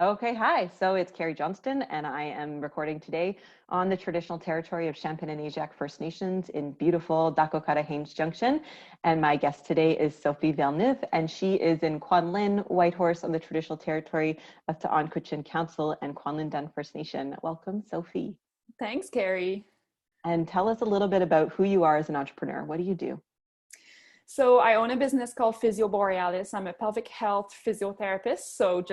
Okay, hi. So it's Carrie Johnston, and I am recording today on the traditional territory of Champagne-Anahuac First Nations in beautiful Dakota-Haines Junction. And my guest today is Sophie Villeneuve, and she is in Kwanlin Whitehorse on the traditional territory of T'an Council and Kwanlin Dun First Nation. Welcome, Sophie. Thanks, Carrie. And tell us a little bit about who you are as an entrepreneur. What do you do? So I own a business called Physio Borealis. I'm a pelvic health physiotherapist. So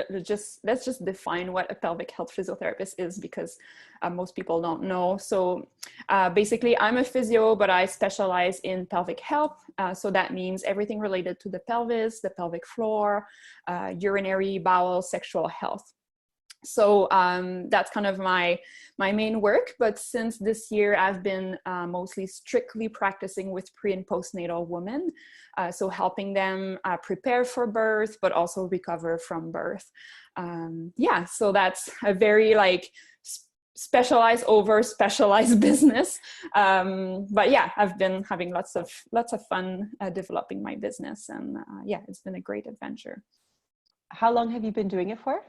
let's just define what a pelvic health physiotherapist is, because most people don't know. So basically, I'm a physio, but I specialize in pelvic health. So that means everything related to the pelvis, the pelvic floor, urinary, bowel, sexual health. So that's kind of my main work. But since this year, I've been mostly strictly practicing with pre and postnatal women. So helping them prepare for birth, but also recover from birth. So that's a very specialized over specialized business. But yeah, I've been having lots of fun developing my business, and it's been a great adventure. How long have you been doing it for?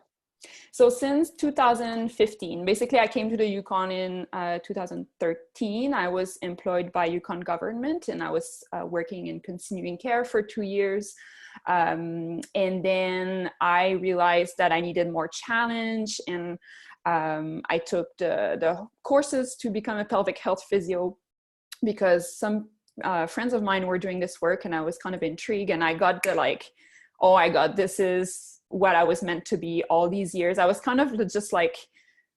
So since 2015, basically I came to the Yukon in 2013. I was employed by Yukon government, and I was working in continuing care for 2 years. And then I realized that I needed more challenge, and I took the courses to become a pelvic health physio, because some friends of mine were doing this work, and I was kind of intrigued, and I got the oh my God, this is what I was meant to be all these years. I was kind of just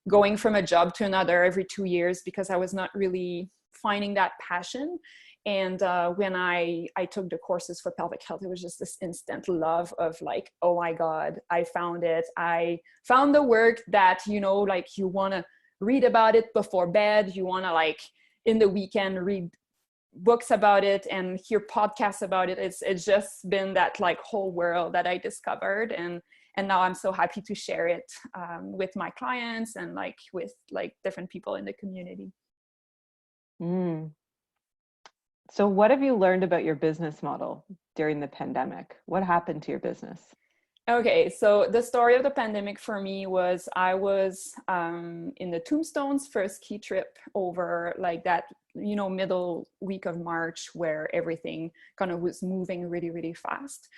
going from a job to another every 2 years, because I was not really finding that passion. And when I took the courses for pelvic health, it was just this instant love of oh my God, I found it. I found the work that, you want to read about it before bed. You want to in the weekend read books about it and hear podcasts about it. It's just been that whole world that I discovered, and now I'm so happy to share it with my clients and with different people in the community. So what have you learned about your business model during the pandemic? What happened to your business? Okay, so the story of the pandemic for me was I was in the Tombstones for a ski trip over that, middle week of March, where everything kind of was moving really, really fast.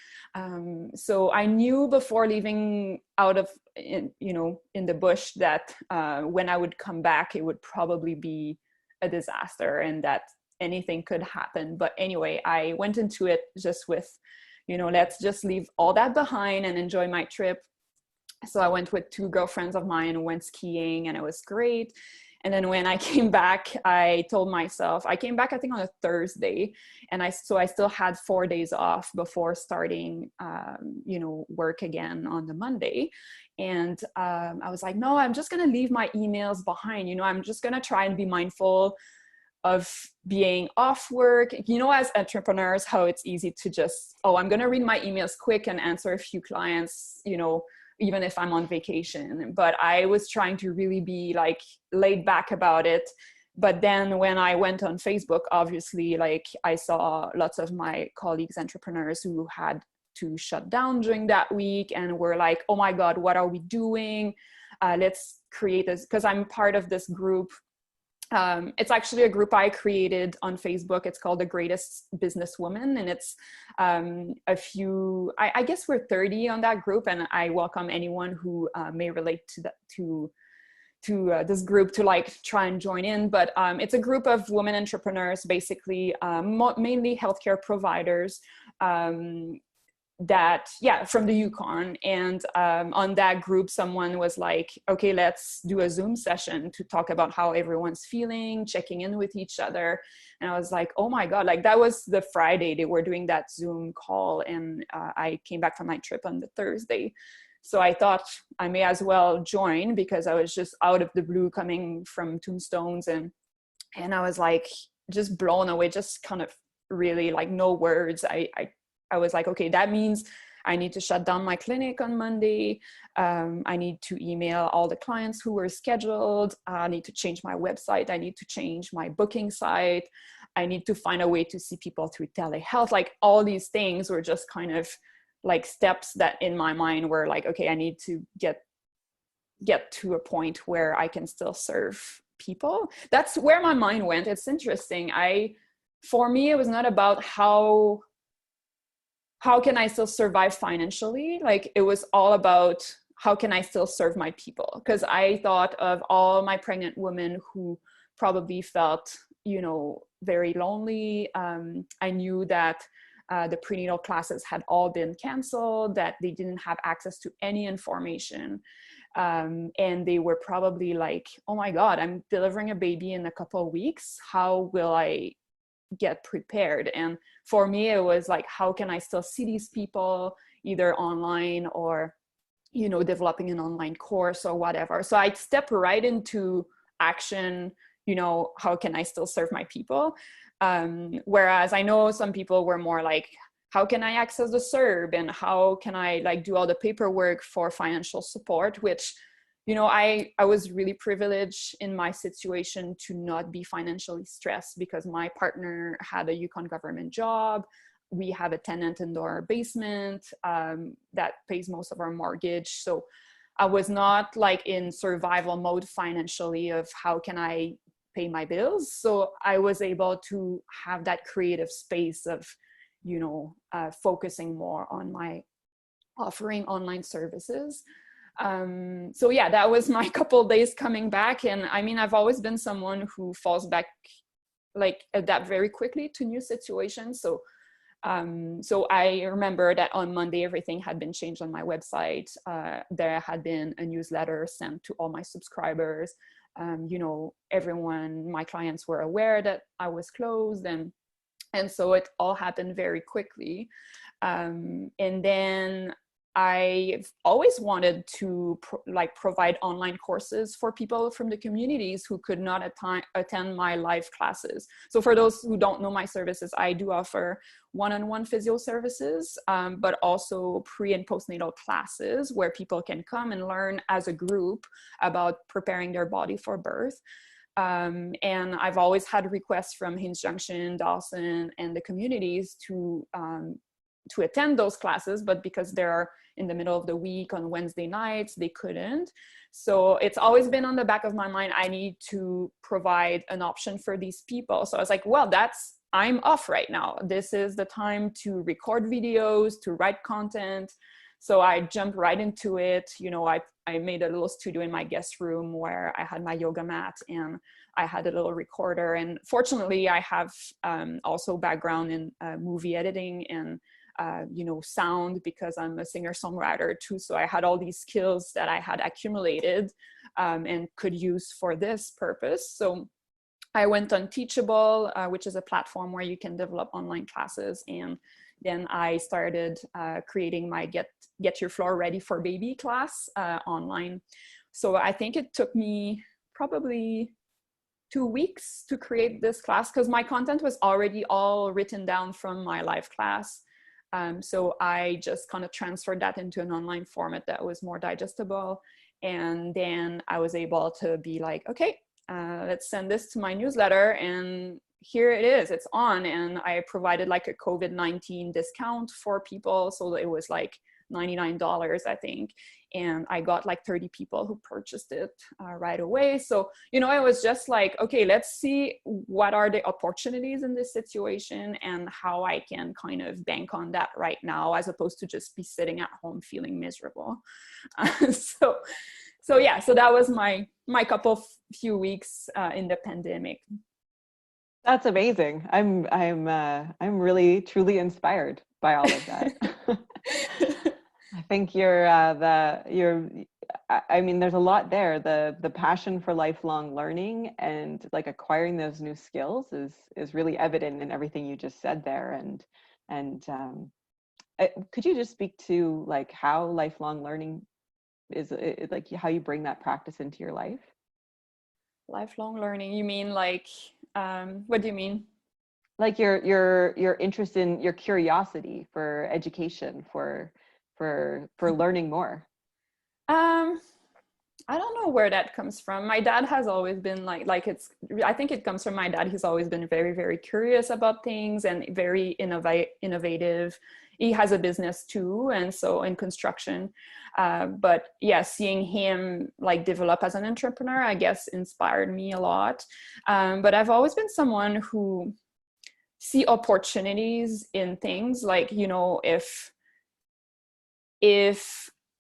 So I knew before leaving out of, in the bush, that when I would come back, it would probably be a disaster and that anything could happen. But anyway, I went into it just with, let's just leave all that behind and enjoy my trip. So I went with 2 girlfriends of mine and went skiing, and it was great. And then when I came back, I told myself, I came back, I think on a Thursday. And I still had 4 days off before starting, work again on the Monday. And I was like, no, I'm just going to leave my emails behind. I'm just going to try and be mindful of being off work. As entrepreneurs, how it's easy to just, I'm going to read my emails quick and answer a few clients, even if I'm on vacation. But I was trying to really be laid back about it. But then when I went on Facebook, obviously, I saw lots of my colleagues, entrepreneurs, who had to shut down during that week and were like, oh my God, what are we doing? Let's create this, because I'm part of this group. It's actually a group I created on Facebook. It's called The Greatest Businesswoman. And it's I guess we're 30 on that group. And I welcome anyone who may relate to this group to try and join in. But it's a group of women entrepreneurs, basically, mainly healthcare providers, from the Yukon. And on that group, someone was like, okay, let's do a Zoom session to talk about how everyone's feeling, checking in with each other. And I was like, oh my God, that was the Friday they were doing that Zoom call. And I came back from my trip on the Thursday. So I thought I may as well join, because I was just out of the blue coming from Tombstones. And I was just blown away, just kind of really no words. I was like, okay, that means I need to shut down my clinic on Monday. I need to email all the clients who were scheduled. I need to change my website. I need to change my booking site. I need to find a way to see people through telehealth. All these things were just kind of steps that in my mind were okay, I need to get get to a point where I can still serve people. That's where my mind went. It's interesting. For me, it was not about how can I still survive financially? Like, it was all about how can I still serve my people? Because I thought of all my pregnant women who probably felt, very lonely. I knew that the prenatal classes had all been canceled, that they didn't have access to any information. And they were probably like, oh my God, I'm delivering a baby in a couple of weeks. How will I get prepared? And for me, it was like, how can I still see these people either online or, developing an online course or whatever. So I stepped right into action. How can I still serve my people? Whereas I know some people were more like, how can I access the CERB, and how can I like do all the paperwork for financial support, which, I was really privileged in my situation to not be financially stressed because my partner had a Yukon government job. We have a tenant in our basement that pays most of our mortgage. So I was not like in survival mode financially of how can I pay my bills. So I was able to have that creative space of, focusing more on my offering online services. So yeah, that was my couple days coming back. And I mean, I've always been someone who falls back, like adapt very quickly to new situations. So I remember that on Monday, everything had been changed on my website. There had been a newsletter sent to all my subscribers. Everyone, my clients were aware that I was closed, and so it all happened very quickly. And then I've always wanted to provide online courses for people from the communities who could not attend my live classes. So for those who don't know my services, I do offer one-on-one physio services, but also pre and postnatal classes where people can come and learn as a group about preparing their body for birth. And I've always had requests from Hinge Junction, Dawson, and the communities to attend those classes, but because they're in the middle of the week on Wednesday nights, they couldn't. So it's always been on the back of my mind, I need to provide an option for these people. So I was like, well, I'm off right now. This is the time to record videos, to write content. So I jumped right into it. I made a little studio in my guest room where I had my yoga mat and I had a little recorder. And fortunately, I have also background in movie editing and sound, because I'm a singer-songwriter too. So I had all these skills that I had accumulated and could use for this purpose. So I went on Teachable, which is a platform where you can develop online classes. And then I started creating my Get Your Floor Ready for Baby class online. So I think it took me probably 2 weeks to create this class because my content was already all written down from my live class. So I just kind of transferred that into an online format that was more digestible. And then I was able to be like, okay, let's send this to my newsletter, and here it is, it's on. And I provided like a COVID-19 discount for people. So it was like $99, I think. And I got like 30 people who purchased it right away. So, it was just like, okay, let's see what are the opportunities in this situation and how I can kind of bank on that right now, as opposed to just be sitting at home feeling miserable. So yeah, so that was my few weeks in the pandemic. That's amazing. I'm really truly inspired by all of that. I think there's a lot there. The passion for lifelong learning and like acquiring those new skills is really evident in everything you just said there. And could you just speak to like how lifelong learning is like how you bring that practice into your life? Lifelong learning, you mean like what do you mean? Like your interest in, your curiosity for education, for learning more. I don't know where that comes from. My dad has always been I think it comes from my dad. He's always been very, very curious about things and very innovative. he has a business too, and so in construction. But yeah, seeing him like develop as an entrepreneur, I guess, inspired me a lot. But I've always been someone who see opportunities in things, like, you know, if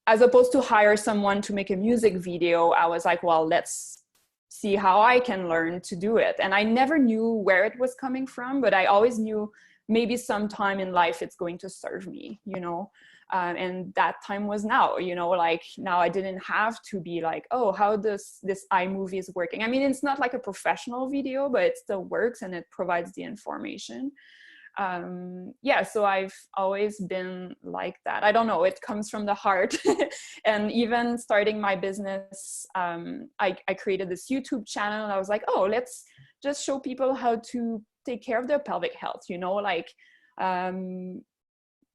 as opposed to hire someone to make a music video, I was like, well, let's see how I can learn to do it. And I never knew where it was coming from, but I always knew maybe sometime in life it's going to serve me, you know. And that time was now, you know, like now I didn't have to be like, oh, how does this iMovie is working? I mean, it's not like a professional video, but it still works and it provides the information. Yeah, so I've always been like that. I don't know, it comes from the heart. And even starting my business, I created this YouTube channel. I was like, oh, let's just show people how to take care of their pelvic health, you know, like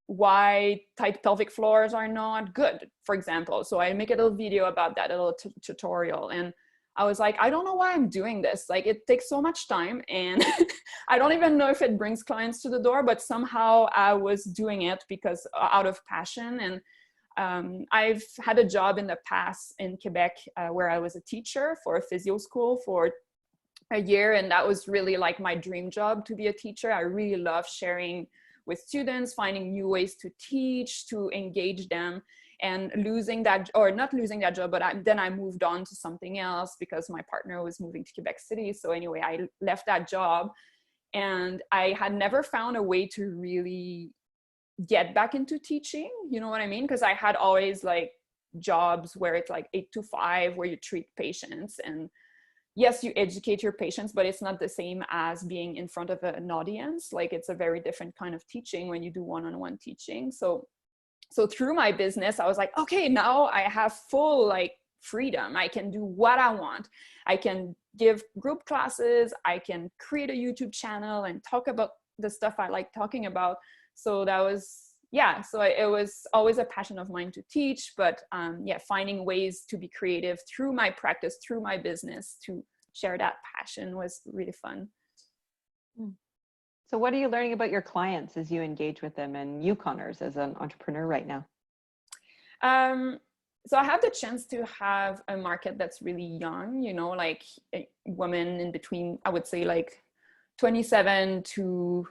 why tight pelvic floors are not good, for example. So I make a little video about that, a little tutorial. And I was like, I don't know why I'm doing this. Like, it takes so much time, and I don't even know if it brings clients to the door, but somehow I was doing it because out of passion. And I've had a job in the past in Quebec where I was a teacher for a physio school for a year. And that was really like my dream job, to be a teacher. I really love sharing with students, finding new ways to teach, to engage them. And losing that, or not losing that job, but then I moved on to something else because my partner was moving to Quebec City. So anyway, I left that job, and I had never found a way to really get back into teaching. You know what I mean? Because I had always like jobs where it's like 8 to 5, where you treat patients, and yes, you educate your patients, but it's not the same as being in front of an audience. Like, it's a very different kind of teaching when you do one-on-one teaching. So through my business, I was like, okay, now I have full like freedom. I can do what I want. I can give group classes. I can create a YouTube channel and talk about the stuff I like talking about. So that was, yeah, so it was always a passion of mine to teach, but yeah, finding ways to be creative through my practice, through my business, to share that passion was really fun. So what are you learning about your clients as you engage with them and Yukoners as an entrepreneur right now? So I have the chance to have a market that's really young, you know, like women in between, I would say like 27 to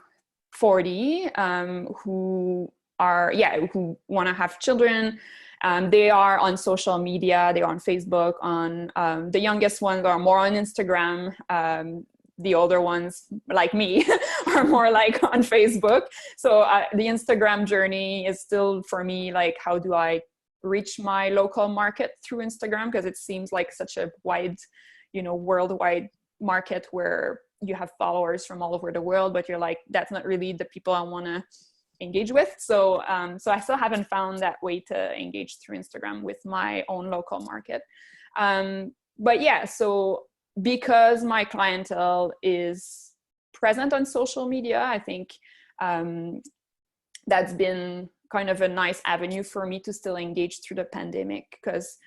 40, who are, yeah, who want to have children. They are on social media, they're on Facebook, on the youngest ones are more on Instagram. The older ones, like me, are more like on Facebook. So the Instagram journey is still for me like, how do I reach my local market through Instagram? Because it seems like such a wide, you know, worldwide market where you have followers from all over the world, but you're like, that's not really the people I want to engage with. So so I still haven't found that way to engage through Instagram with my own local market. But yeah, so because my clientele is present on social media, I think that's been kind of a nice avenue for me to still engage through the pandemic, because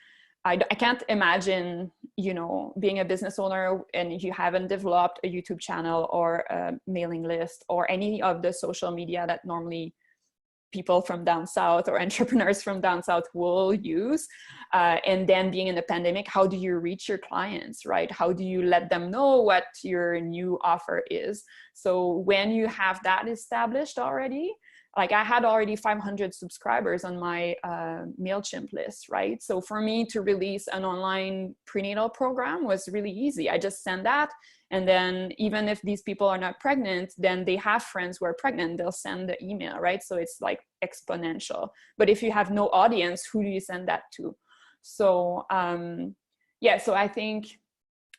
I can't imagine, you know, being a business owner and you haven't developed a YouTube channel or a mailing list or any of the social media that normally people from down south or entrepreneurs from down south will use. And then being in the pandemic, how do you reach your clients, right? How do you let them know what your new offer is? So when you have that established already, like I had already 500 subscribers on my MailChimp list, right? So for me to release an online prenatal program was really easy. I just send that. And then even if these people are not pregnant, then they have friends who are pregnant, they'll send the email, right? So it's like exponential. But if you have no audience, who do you send that to? So yeah, so I think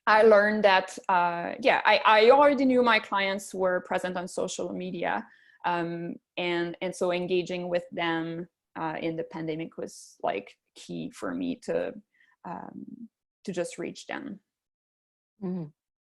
I learned that, yeah, I already knew my clients were present on social media. And so engaging with them in the pandemic was like key for me to just reach them. Mm-hmm.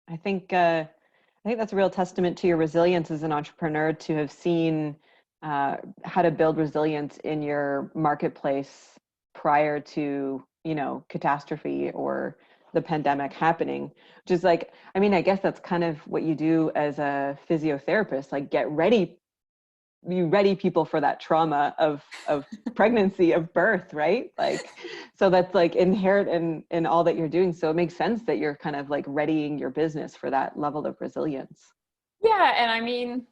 I think that's a real testament to your resilience as an entrepreneur, to have seen how to build resilience in your marketplace prior to, you know, catastrophe or the pandemic happening, which is like, I mean, I guess that's kind of what you do as a physiotherapist, like get ready you ready people for that trauma of pregnancy, of birth, right? Like, so that's like inherent in all that you're doing. So it makes sense that you're kind of like readying your business for that level of resilience. Yeah. And I mean,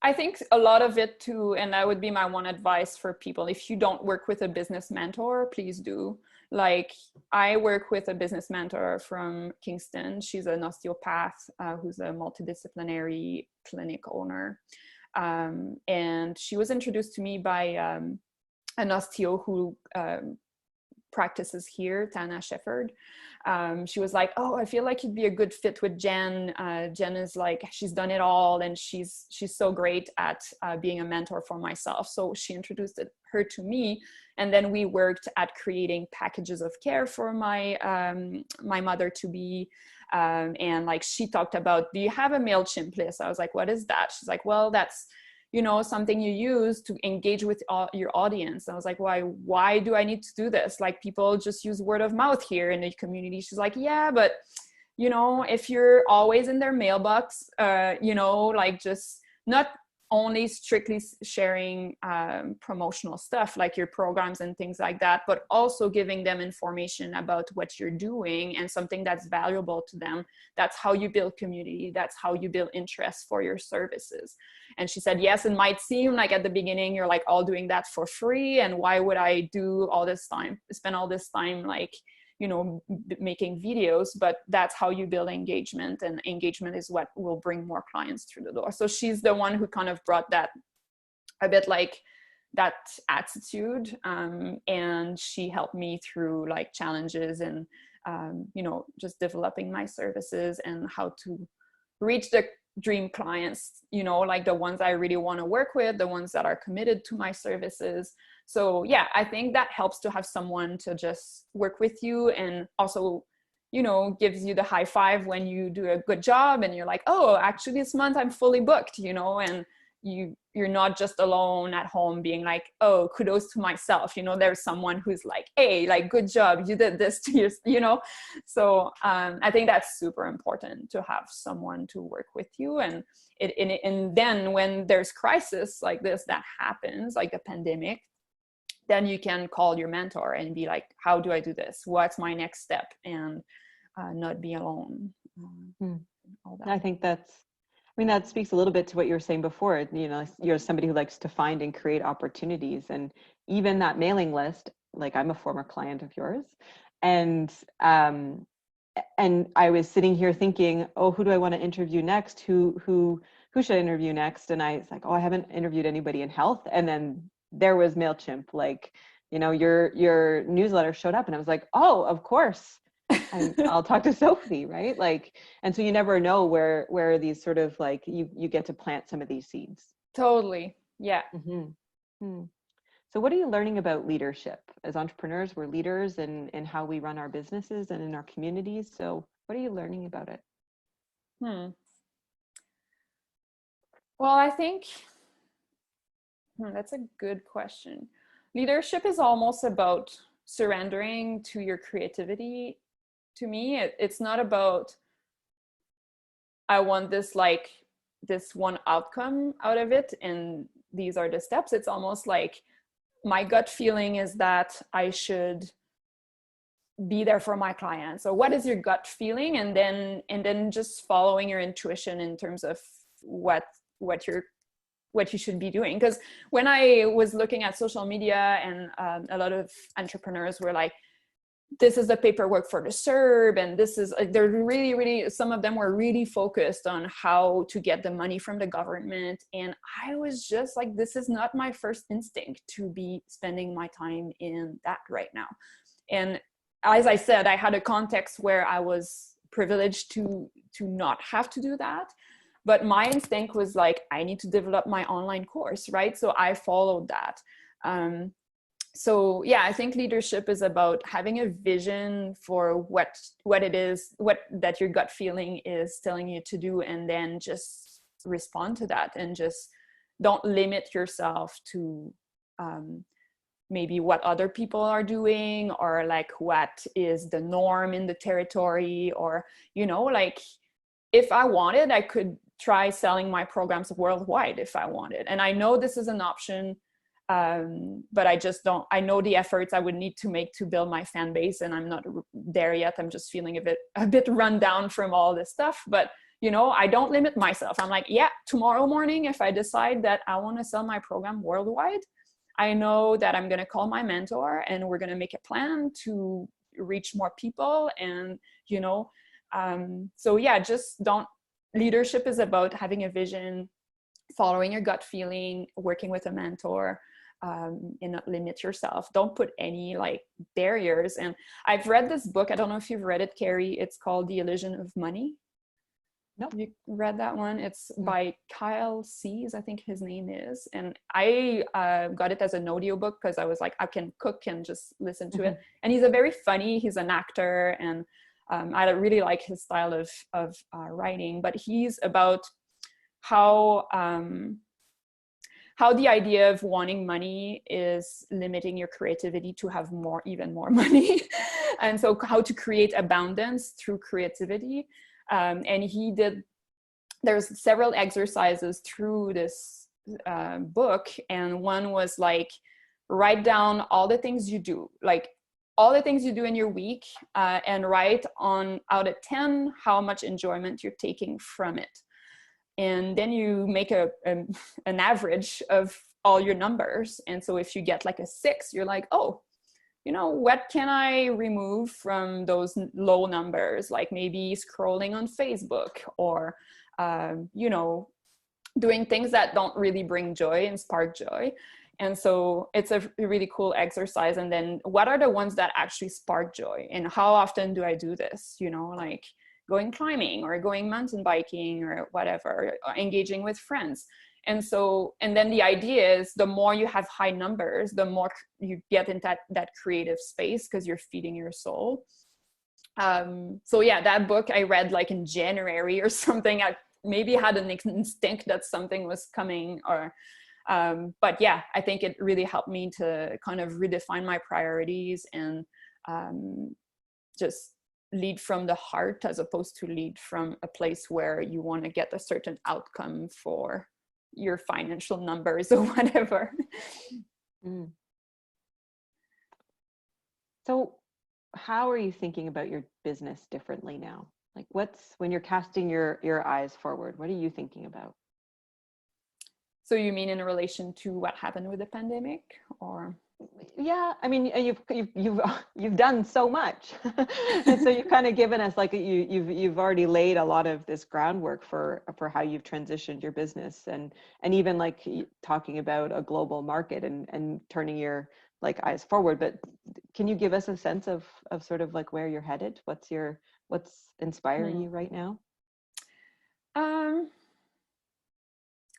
I think a lot of it too, and that would be my one advice for people. If you don't work with a business mentor, please do. Like, I work with a business mentor from Kingston. She's an osteopath who's a multidisciplinary clinic owner. And she was introduced to me by an osteo who practices here, Tana Shefford. She was like, oh, I feel like you'd be a good fit with Jen. Jen is like, she's done it all, and she's so great at being a mentor for myself. So she introduced her to me, and then we worked at creating packages of care for my my mother to be. And like, she talked about, do you have a MailChimp list? I was like, what is that? She's like, well, that's, you know, something you use to engage with your audience. I was like, why do I need to do this? Like, people just use word of mouth here in the community. She's like, yeah, but you know, if you're always in their mailbox, you know, like, just not only strictly sharing promotional stuff like your programs and things like that, but also giving them information about what you're doing and something that's valuable to them. That's how you build community. That's how you build interest for your services. And she said, yes, it might seem like at the beginning you're like all doing that for free, and why would I do all this time, spend all this time, like, you know, making videos, but that's how you build engagement, and engagement is what will bring more clients through the door. So she's the one who kind of brought that, a bit like that attitude, and she helped me through like challenges and you know, just developing my services and how to reach the dream clients, you know, like the ones I really want to work with, the ones that are committed to my services. So yeah, I think that helps to have someone to just work with you, and also, you know, gives you the high five when you do a good job and you're like, oh, actually this month I'm fully booked, you know, and you're not just alone at home being like, oh, kudos to myself, you know, there's someone who's like, hey, like, good job, you did this to your, you know. So I think that's super important to have someone to work with you. And and then when there's crisis like this that happens, like a pandemic, then you can call your mentor and be like, how do I do this? What's my next step? And not be alone. All that. I think that speaks a little bit to what you were saying before. You know, you're somebody who likes to find and create opportunities, and even that mailing list, like, I'm a former client of yours, and I was sitting here thinking, oh, who do I want to interview next? Who should I interview next? And I was like, oh, I haven't interviewed anybody in health. And then there was MailChimp, like, you know, your newsletter showed up, and I was like, oh, of course. I'll talk to Sophie, right? Like, and so you never know where these sort of like, you get to plant some of these seeds. Totally. Yeah. Mm-hmm. So what are you learning about leadership? As entrepreneurs, we're leaders in how we run our businesses and in our communities. So what are you learning about it? Well, I think that's a good question. Leadership is almost about surrendering to your creativity. To me, it's not about, I want this, like, this one outcome out of it, and these are the steps. It's almost like, my gut feeling is that I should be there for my clients. So what is your gut feeling? And then just following your intuition in terms of what you should be doing. Because when I was looking at social media, and a lot of entrepreneurs were like, this is the paperwork for the CERB, and this is, they're really, some of them were really focused on how to get the money from the government. And I was just like, this is not my first instinct to be spending my time in that right now. And as I said, I had a context where I was privileged to not have to do that. But my instinct was like, I need to develop my online course, right? So I followed that. So yeah, I think leadership is about having a vision for what it is, that your gut feeling is telling you to do, and then just respond to that, and just don't limit yourself to maybe what other people are doing, or like what is the norm in the territory, or, you know, like, if I wanted, I could try selling my programs worldwide if I wanted. And I know this is an option, but I just don't, I know the efforts I would need to make to build my fan base, and I'm not there yet. I'm just feeling a bit run down from all this stuff. But, you know, I don't limit myself. I'm like, yeah, tomorrow morning, if I decide that I want to sell my program worldwide, I know that I'm going to call my mentor and we're going to make a plan to reach more people. And, you know, so yeah, just don't, leadership is about having a vision, following your gut feeling, working with a mentor, and not limit yourself. Don't put any like barriers. And I've read this book. I don't know if you've read it, Carrie. It's called The Illusion of Money. Nope. You read that one? It's by Kyle Cease, I think his name is. And I got it as an audio book because I was like, I can cook and just listen to it. And he's he's an actor, and I really like his style of writing. But he's about how the idea of wanting money is limiting your creativity to have even more money. And so how to create abundance through creativity. And there's several exercises through this book. And one was like, write down all the things you do, like all the things you do in your week, and write on out of 10, how much enjoyment you're taking from it. And then you make an average of all your numbers. And so if you get like a 6, you're like, oh, you know, what can I remove from those low numbers? Like maybe scrolling on Facebook, or, you know, doing things that don't really bring joy and spark joy. And so it's a really cool exercise. And then what are the ones that actually spark joy? And how often do I do this? You know, like going climbing or going mountain biking or whatever, or engaging with friends. And so, and then the idea is the more you have high numbers, the more you get into that creative space because you're feeding your soul. So yeah, that book I read like in January or something. I maybe had an instinct that something was coming, or, but yeah, I think it really helped me to kind of redefine my priorities and just lead from the heart as opposed to lead from a place where you want to get a certain outcome for your financial numbers or whatever. So how are you thinking about your business differently now? Like when you're casting your eyes forward, what are you thinking about? So you mean in relation to what happened with the pandemic, or? Yeah, I mean, you've done so much, and so you've kind of given us like you've already laid a lot of this groundwork for how you've transitioned your business, and even like talking about a global market and turning your like eyes forward. But can you give us a sense of sort of like where you're headed? What's inspiring you right now?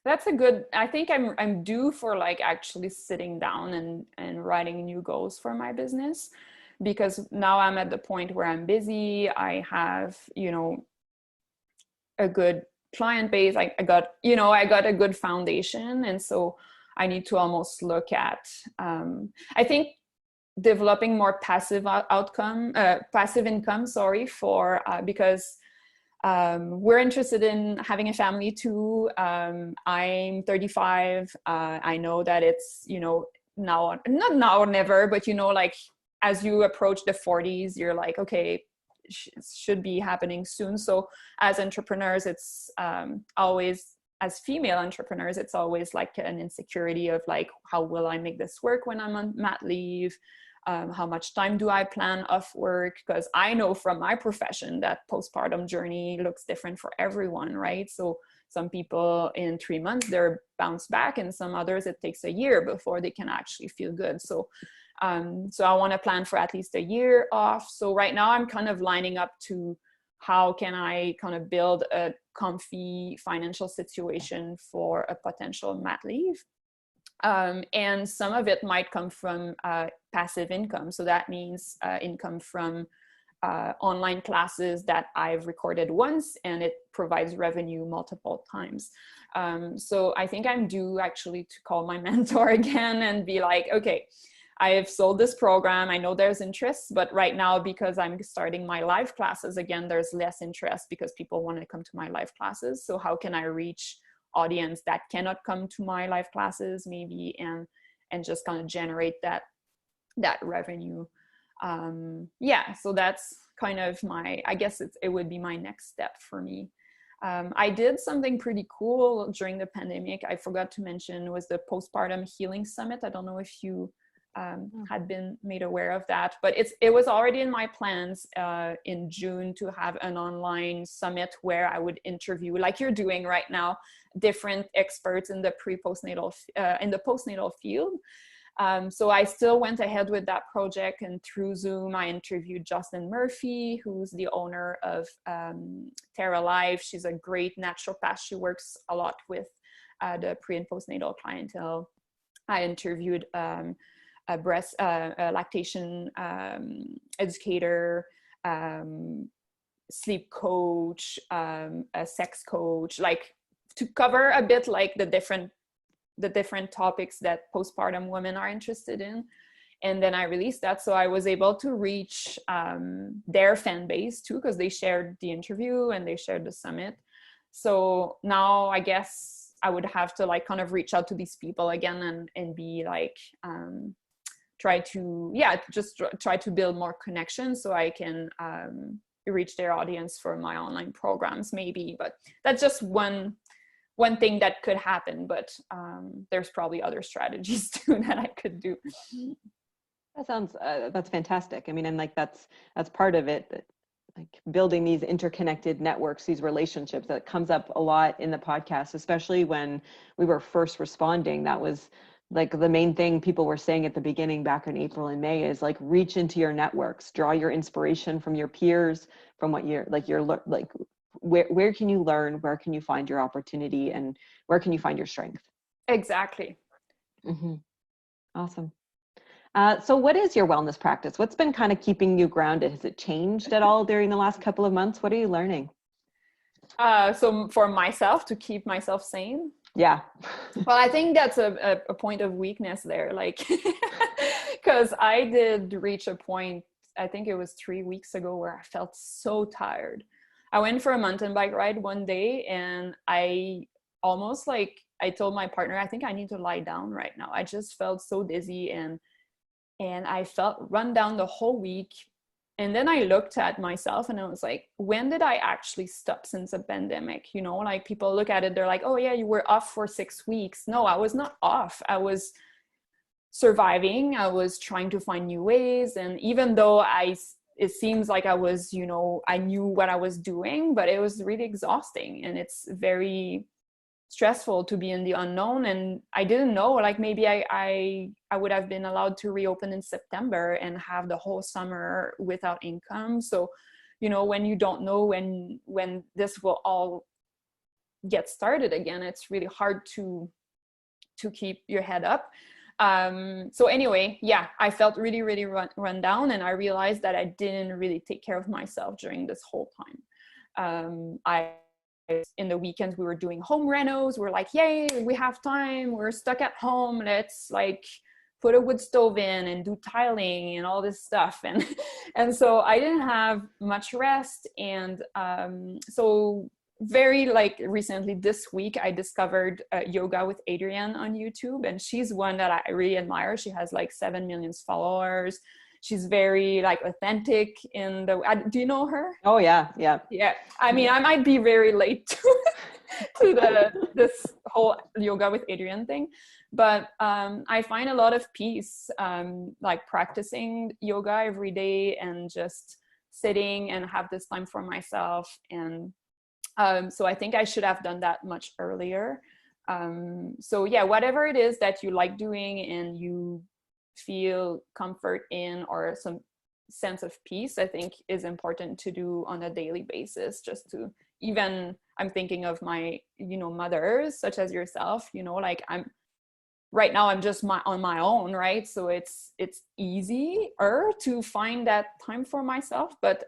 That's a good, I think I'm due for like actually sitting down and writing new goals for my business, because now I'm at the point where I'm busy. I have, you know, a good client base. I got a good foundation. And so I need to almost look at, I think developing more passive income, for, because we're interested in having a family too. I'm 35. I know that it's, you know, now, not now or never, but, you know, like as you approach the 40s, you're like, okay, it should be happening soon. So as entrepreneurs, it's always, as female entrepreneurs, it's always like an insecurity of like, how will I make this work when I'm on mat leave? How much time do I plan off work? Because I know from my profession that postpartum journey looks different for everyone, right? So some people in 3 months, they're bounced back, and some others, it takes a year before they can actually feel good. So so I want to plan for at least a year off. So right now I'm kind of lining up to how can I kind of build a comfy financial situation for a potential mat leave. And some of it might come from passive income. So that means income from online classes that I've recorded once, and it provides revenue multiple times. So I think I'm due actually to call my mentor again and be like, okay, I have sold this program. I know there's interest, but right now, because I'm starting my live classes again, there's less interest because people want to come to my live classes. So how can I reach audience that cannot come to my live classes maybe, and just kind of generate that revenue? Yeah, so that's kind of I guess it would be my next step for me. I did something pretty cool during the pandemic. I forgot to mention was the postpartum healing summit. I don't know if you had been made aware of that, but it was already in my plans in June to have an online summit where I would interview, like you're doing right now, different experts in the postnatal field. So I still went ahead with that project, and through Zoom, I interviewed Jocelyn Murphy, who's the owner of Terra Life. She's a great naturopath. She works a lot with the pre and postnatal clientele. I interviewed a lactation educator, sleep coach, a sex coach, like to cover a bit like the different topics that postpartum women are interested in. And then I released that, so I was able to reach their fan base too, because they shared the interview and they shared the summit. So now I guess I would have to like kind of reach out to these people again and be like try to build more connections so I can reach their audience for my online programs maybe. But that's just one thing that could happen, but there's probably other strategies too that I could do. That sounds that's fantastic. I mean, and like that's part of it, that, like building these interconnected networks, these relationships, that comes up a lot in the podcast, especially when we were first responding. That was like the main thing people were saying at the beginning back in April and May, is like reach into your networks, draw your inspiration from your peers, from what you're like where can you learn, where can you find your opportunity, and where can you find your strength. Exactly. Mm-hmm. Awesome. So what is your wellness practice? What's been kind of keeping you grounded? Has it changed at all during the last couple of months? What are you learning? So for myself, to keep myself sane. Yeah. Well, I think that's a point of weakness there, like, because I did reach a point, I think it was 3 weeks ago, where I felt so tired. I went for a mountain bike ride one day, and I almost like, I told my partner, I think I need to lie down right now. I just felt so dizzy, and I felt run down the whole week. And then I looked at myself and I was like, when did I actually stop since the pandemic? You know, like people look at it, they're like, oh yeah, you were off for 6 weeks. No, I was not off. I was surviving. I was trying to find new ways. And even though it seems like I was, you know, I knew what I was doing, but it was really exhausting, and it's very stressful to be in the unknown. And I didn't know, like maybe I would have been allowed to reopen in September and have the whole summer without income. So, you know, when you don't know when this will all get started again, it's really hard to keep your head up. So anyway, yeah, I felt really, really run down, and I realized that I didn't really take care of myself during this whole time. In the weekends, we were doing home renos. We're like, yay, we have time. We're stuck at home. Let's like put a wood stove in and do tiling and all this stuff. And so I didn't have much rest. And so very like recently this week, I discovered yoga with Adrienne on YouTube. And she's one that I really admire. She has like 7 million followers. She's very like authentic in do you know her? Oh yeah. I mean, I might be very late to this whole yoga with Adrienne thing, but I find a lot of peace like practicing yoga every day and just sitting and have this time for myself. And so I think I should have done that much earlier. So yeah, whatever it is that you like doing and you feel comfort in, or some sense of peace, I think is important to do on a daily basis. Just to, even I'm thinking of my, you know, mothers such as yourself, you know, like right now I'm just on my own, right? So it's easier to find that time for myself. But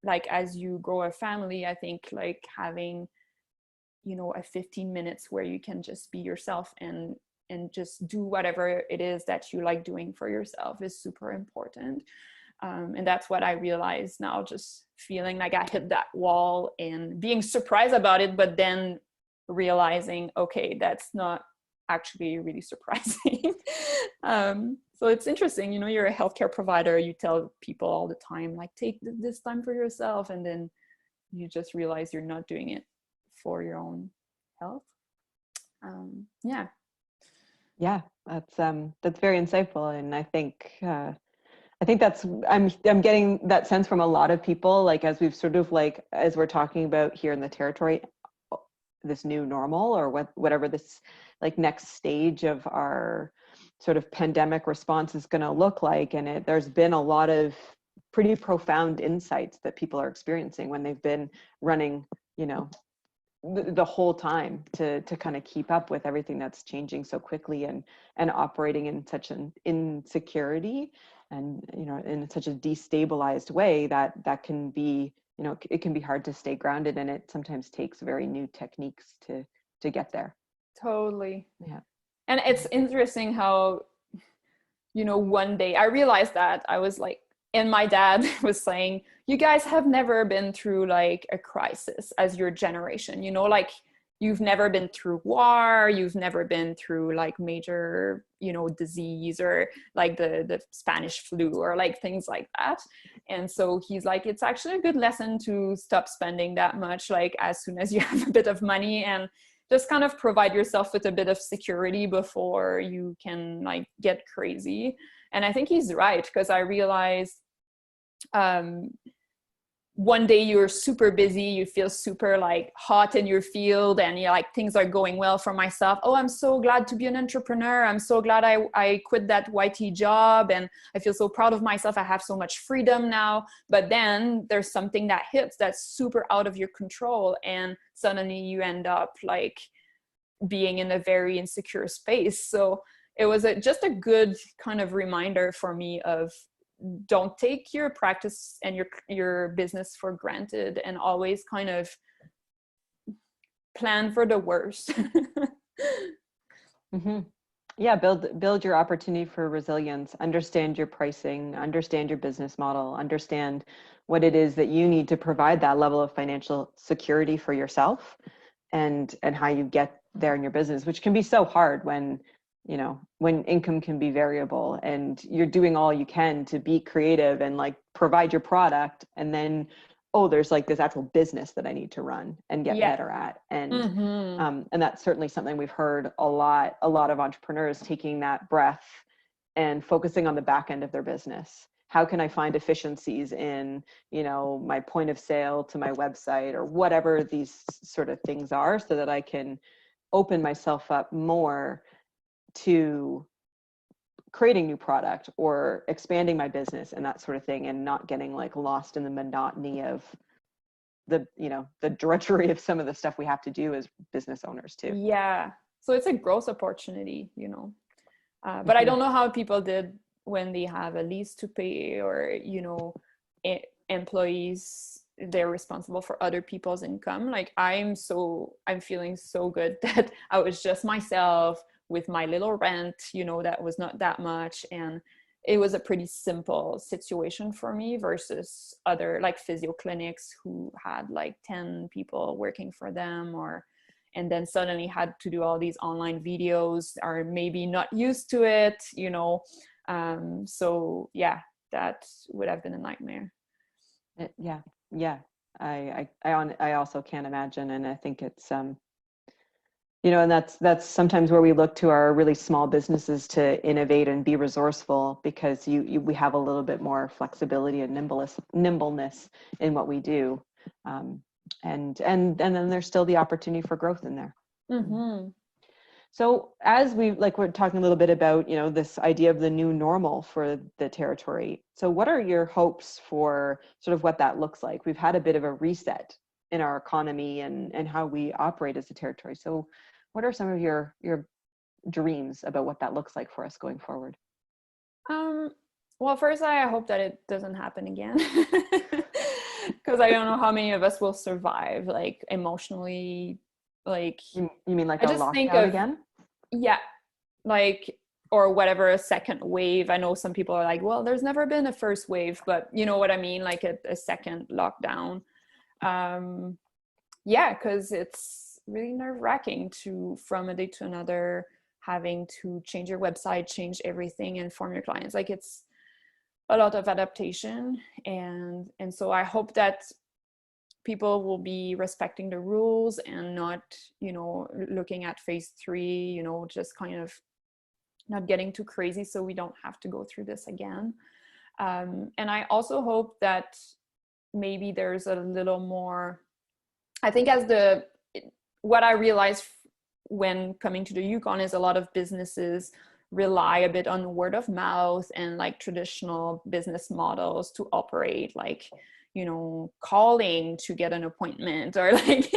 like as you grow a family, I think like having, you know, a 15 minutes where you can just be yourself and and just do whatever it is that you like doing for yourself is super important. And that's what I realize now, just feeling like I hit that wall and being surprised about it, but then realizing, okay, that's not actually really surprising. So it's interesting, you know, you're a healthcare provider, you tell people all the time, like, take this time for yourself, and then you just realize you're not doing it for your own health. Yeah. Yeah, that's very insightful, and I think that's I'm getting that sense from a lot of people, like as we've sort of like as we're talking about here in the territory, this new normal, or whatever this like next stage of our sort of pandemic response is going to look like. And there's been a lot of pretty profound insights that people are experiencing when they've been running, you know, the whole time to kind of keep up with everything that's changing so quickly, and operating in such an insecurity, and, you know, in such a destabilized way that can be, you know, it can be hard to stay grounded, and it sometimes takes very new techniques to get there. Totally. Yeah. And it's interesting how, you know, one day I realized that I was like, and my dad was saying, you guys have never been through like a crisis as your generation, you know, like you've never been through war, you've never been through like major, you know, disease, or like the Spanish flu, or like things like that. And so he's like, it's actually a good lesson to stop spending that much, like as soon as you have a bit of money, and just kind of provide yourself with a bit of security before you can like get crazy. And I think he's right, because I realized one day you're super busy, you feel super like hot in your field, and you're like, things are going well for myself. Oh, I'm so glad to be an entrepreneur. I'm so glad I quit that YT job, and I feel so proud of myself. I have so much freedom now. But then there's something that hits that's super out of your control, and suddenly you end up like being in a very insecure space. So it was just a good kind of reminder for me of, don't take your practice and your business for granted, and always kind of plan for the worst. Mm-hmm. Yeah, build your opportunity for resilience, understand your pricing, understand your business model, understand what it is that you need to provide that level of financial security for yourself, and how you get there in your business, which can be so hard when, you know, when income can be variable, and you're doing all you can to be creative and like provide your product, and then, oh, there's like this actual business that I need to run and get better at. And and that's certainly something we've heard a lot of entrepreneurs taking that breath and focusing on the back end of their business. How can I find efficiencies in, you know, my point of sale to my website, or whatever these sort of things are, so that I can open myself up more to creating new product or expanding my business and that sort of thing, and not getting like lost in the monotony of the, you know, the drudgery of some of the stuff we have to do as business owners too. Yeah. So it's a growth opportunity, you know, but I don't know how people did when they have a lease to pay, or, you know, employees, they're responsible for other people's income. Like I'm feeling so good that I was just myself with my little rent, you know, that was not that much. And it was a pretty simple situation for me versus other like physio clinics who had like 10 people working for them, and then suddenly had to do all these online videos, are maybe not used to it, you know. So yeah, that would have been a nightmare. Yeah. I also can't imagine. And I think it's, you know, and that's sometimes where we look to our really small businesses to innovate and be resourceful, because we have a little bit more flexibility and nimbleness in what we do. And then there's still the opportunity for growth in there. Mm-hmm. So as we're talking a little bit about, you know, this idea of the new normal for the territory. So what are your hopes for sort of what that looks like? We've had a bit of a reset in our economy and how we operate as a territory. So what are some of your dreams about what that looks like for us going forward? Well, first, I hope that it doesn't happen again, because I don't know how many of us will survive, like emotionally. Like You mean like I a just think lockdown of, again? yeah, like, or whatever, a second wave. I know some people are like, well, there's never been a first wave, but you know what I mean? Like a second lockdown. Yeah, because it's really nerve-wracking to, from a day to another, having to change your website, change everything, inform your clients. Like it's a lot of adaptation. And so I hope that people will be respecting the rules and not, you know, looking at phase 3, you know, just kind of not getting too crazy so we don't have to go through this again. And I also hope that maybe there's a little more, I think what I realized when coming to the Yukon is a lot of businesses rely a bit on word of mouth and like traditional business models to operate, like, you know, calling to get an appointment, or like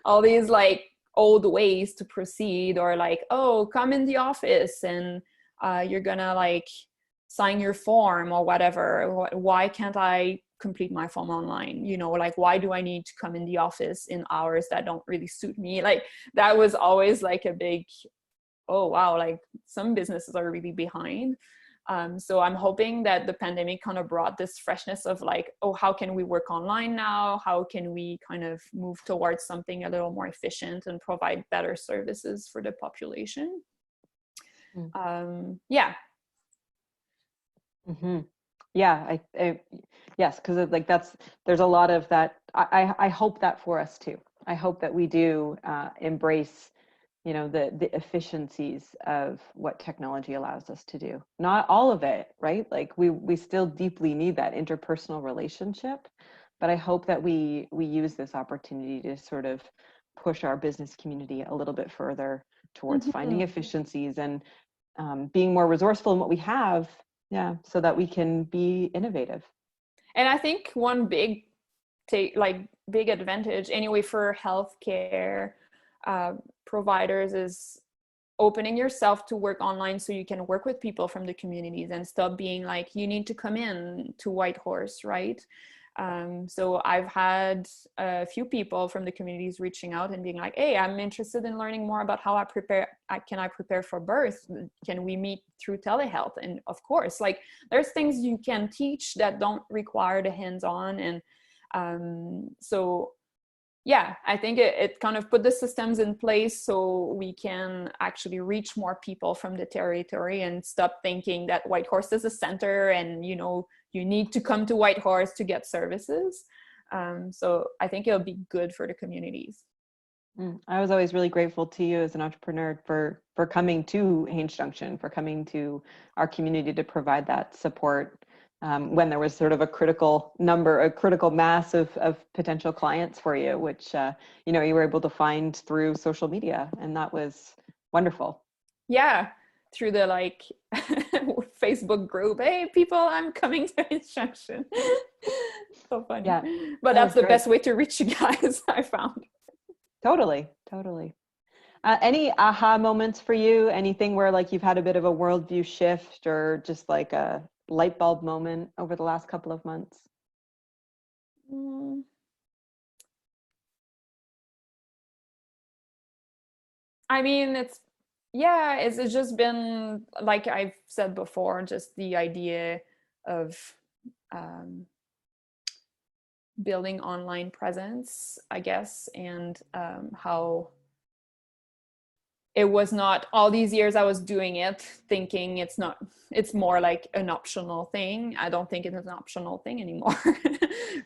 all these like old ways to proceed, or like, oh, come in the office and you're gonna like sign your form or whatever. Why can't I complete my form online? You know, like, why do I need to come in the office in hours that don't really suit me? Like that was always like a big, oh wow, like some businesses are really behind. So I'm hoping that the pandemic kind of brought this freshness of like, oh, how can we work online now? How can we kind of move towards something a little more efficient and provide better services for the population? Yeah. Mm-hmm. Yeah, yes, because like there's a lot of that. I hope that for us too. I hope that we do embrace, you know, the efficiencies of what technology allows us to do. Not all of it, right? Like we still deeply need that interpersonal relationship, but I hope that we use this opportunity to sort of push our business community a little bit further towards finding efficiencies and being more resourceful in what we have, yeah, so that we can be innovative. And I think one big big advantage anyway for healthcare providers is opening yourself to work online so you can work with people from the communities and stop being like, you need to come in to Whitehorse, right? So I've had a few people from the communities reaching out and being like, hey, I'm interested in learning more about how I prepare for birth. Can we meet through telehealth? And of course, like there's things you can teach that don't require the hands-on. And so yeah, I think it kind of put the systems in place so we can actually reach more people from the territory and stop thinking that Whitehorse is a center and, you know, you need to come to Whitehorse to get services. So I think it'll be good for the communities. I was always really grateful to you as an entrepreneur for coming to Haines Junction, for coming to our community to provide that support when there was sort of a critical mass of potential clients for you, which you know, you were able to find through social media, and that was wonderful. Yeah, through the like Facebook group, hey people, I'm coming to Haines Junction. So funny. Yeah, But that that's was the great. best way to reach you guys, I found. Totally. Any aha moments for you? Anything where like you've had a bit of a worldview shift or just like a light bulb moment over the last couple of months? I mean, it's just been, like I've said before, just the idea of building online presence, I guess, and how it was not all these years I was doing it thinking it's more like an optional thing. I don't think it is an optional thing anymore.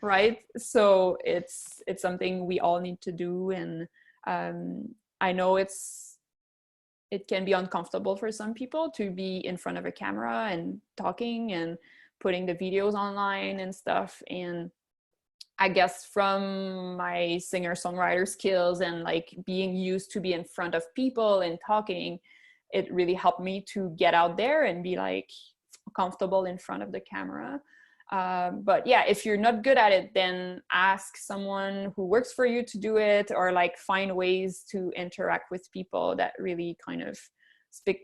Right? So it's something we all need to do. And I know it can be uncomfortable for some people to be in front of a camera and talking and putting the videos online and stuff. And I guess from my singer-songwriter skills and like being used to be in front of people and talking, it really helped me to get out there and be like comfortable in front of the camera. But yeah, if you're not good at it, then ask someone who works for you to do it, or like find ways to interact with people that really kind of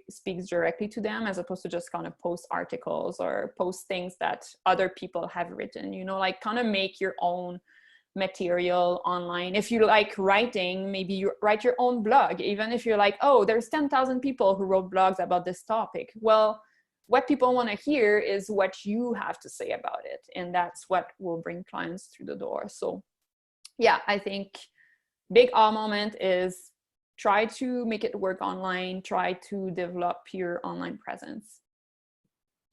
speaks directly to them, as opposed to just kind of post articles or post things that other people have written, you know, like kind of make your own material online. If you like writing, maybe you write your own blog, even if you're like, oh, there's 10,000 people who wrote blogs about this topic. Well, what people want to hear is what you have to say about it. And that's what will bring clients through the door. So yeah, I think big aha moment is try to make it work online, try to develop your online presence.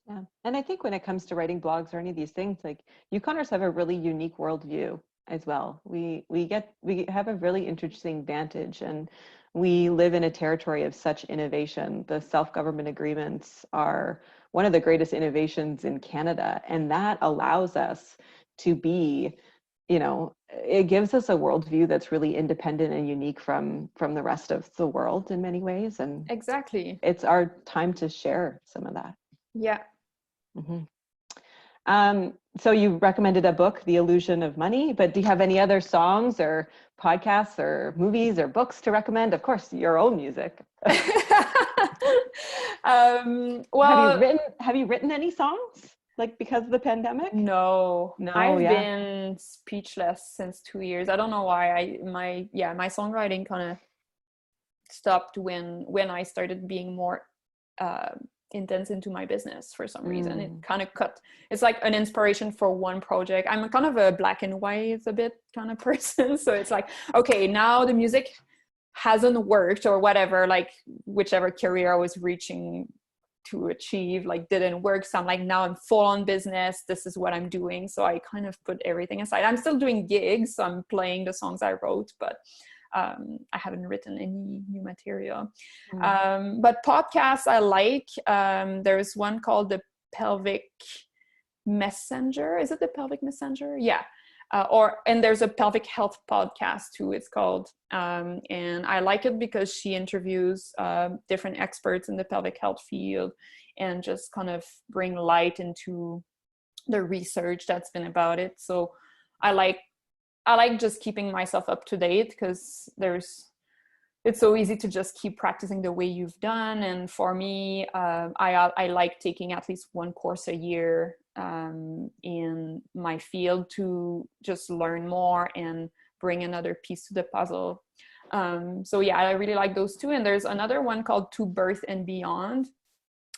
Yeah. And I think when it comes to writing blogs or any of these things, like Yukoners have a really unique worldview as well. We have a really interesting vantage, and we live in a territory of such innovation. The self-government agreements are one of the greatest innovations in Canada, and that allows us to be, you know, it gives us a worldview that's really independent and unique from the rest of the world in many ways. And exactly, it's our time to share some of that. Yeah. Mm-hmm. So you recommended a book, The Illusion of Money, but do you have any other songs or podcasts or movies or books to recommend? Of course, your own music. Well, have you written any songs, like, because of the pandemic? No, I've Yeah. been speechless since 2 years. I don't know why. My songwriting kind of stopped when I started being more intense into my business for some reason. It kind of cut. It's like an inspiration for one project. I'm kind of a black and white a bit kind of person. So it's like, okay, now the music hasn't worked or whatever, like whichever career I was reaching to achieve, like, didn't work. So I'm like, now I'm full on business. This is what I'm doing. So I kind of put everything aside. I'm still doing gigs. So I'm playing the songs I wrote, but I haven't written any new material. But podcasts I like. There's one called the Pelvic Messenger. Is it the Pelvic Messenger? Yeah. And there's a pelvic health podcast too, it's called. And I like it because she interviews different experts in the pelvic health field and just kind of bring light into the research that's been about it. So I like just keeping myself up to date, because it's so easy to just keep practicing the way you've done. And for me, I like taking at least one course a year in my field to just learn more and bring another piece to the puzzle. So yeah, I really like those two. And there's another one called To Birth and Beyond.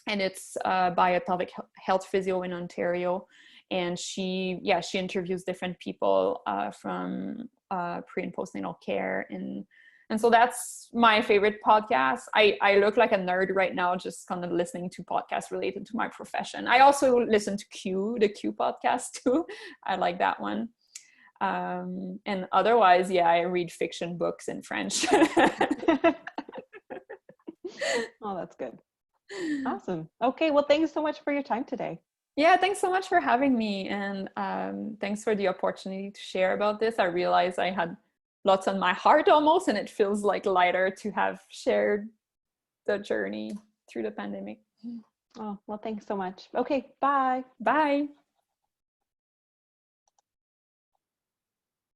And it's by a pelvic health physio in Ontario. And she interviews different people from pre and postnatal care. And so that's my favorite podcast. I look like a nerd right now, just kind of listening to podcasts related to my profession. I also listen to the Q podcast too. I like that one. And otherwise, yeah, I read fiction books in French. Oh, that's good. Awesome. Okay, well, thanks so much for your time today. Yeah, thanks so much for having me. And thanks for the opportunity to share about this. I realized I had lots on my heart almost, and it feels like lighter to have shared the journey through the pandemic. Oh, well, thanks so much. Okay, bye. Bye.